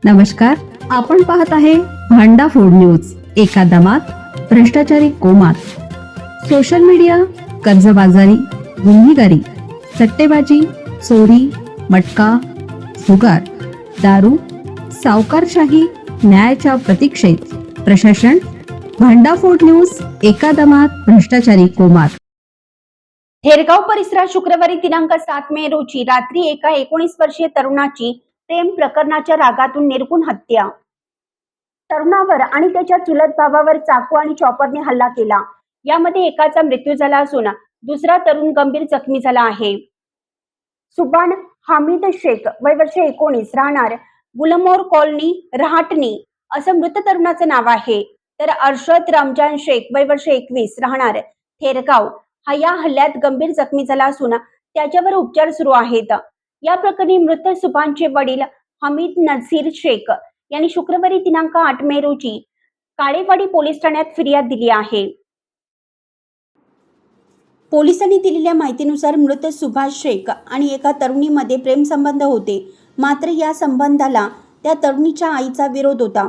नमस्कार, आपण पाहत आहे भांडा फोड न्यूज. एका दमात भ्रष्टाचारी कोमात. सोशल मीडिया, कर्जबाजारी, गुन्हेगारी, सट्टेबाजी, चोरी, मटका, जुगार, दारू, सावकारशाही, न्यायाच्या प्रतीक्षेत प्रशासन. भांडाफोड न्यूज. एका दमात भ्रष्टाचारी कोमात. थेरगाव परिसरात शुक्रवारी दिनांक 7 मे रोजी रात्री एका 19 वर्षीय तरुणाची प्रेम प्रकरणाच्या रागातून निर्घृण हत्या. तरुणावर आणि त्याच्या चुलत भावावर चाकू आणि चॉपरने हल्ला केला. यामध्ये एकाचा मृत्यू झाला असून दुसरा तरुण गंभीर जखमी झाला आहे. सुबान हामिद शेख, वय वर्ष 19, राहणार गुलमोर कॉलनी, रहाटणी, असं मृत तरुणाचं नाव आहे. तर अर्शद रमजान शेख, वय वर्ष 21, राहणार थेरगाव, हा या हल्ल्यात गंभीर जखमी झाला असून त्याच्यावर उपचार सुरू आहेत. या प्रकरणी मृत सुबानचे वडील हमीद नझीर शेख यांनी शुक्रवारी दिनांक 8 मे रोजी काळेवाडी पोलीस ठाण्यात फिर्याद दिली आहे. पोलिसांनी दिलेल्या माहितीनुसार मृत सुभाष शेख आणि एका तरुणीमध्ये प्रेमसंबंध होते. मात्र या संबंधाला त्या तरुणीच्या आईचा विरोध होता.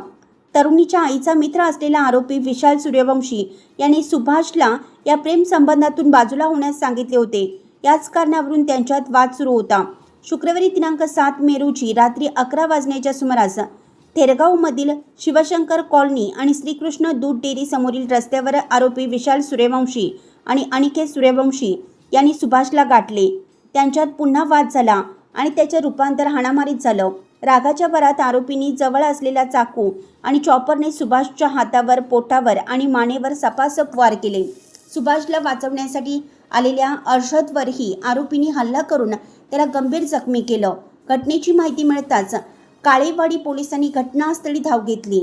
तरुणीच्या आईचा मित्र असलेला आरोपी विशाल सूर्यवंशी यांनी सुभाषला या प्रेमसंबंधातून बाजूला होण्यास सांगितले होते. याच कारणावरून त्यांच्यात वाद सुरू होता. शुक्रवारी दिनांक 7 मे रोजी रात्री 11 वाजण्याच्या सुमारास थेरगावमधील शिवशंकर कॉलनी आणि श्रीकृष्ण दूध डेअरी समोरील रस्त्यावर आरोपी विशाल सूर्यवंशी आणि अनिकेत सूर्यवंशी यांनी सुभाषला गाठले. त्यांच्यात पुन्हा वाद झाला आणि त्याचे रूपांतर हाणामारीत झालं. रागाच्या भरात आरोपींनी जवळ असलेला चाकू आणि चॉपरने सुभाषच्या हातावर, पोटावर आणि मानेवर सपासप वार केले. सुभाषला वाचवण्यासाठी आलेल्या अर्शदवरही आरोपींनी हल्ला करून त्याला गंभीर जखमी केलं. घटनेची माहिती मिळताच काळेवाडी पोलिसांनी घटनास्थळी धाव घेतली.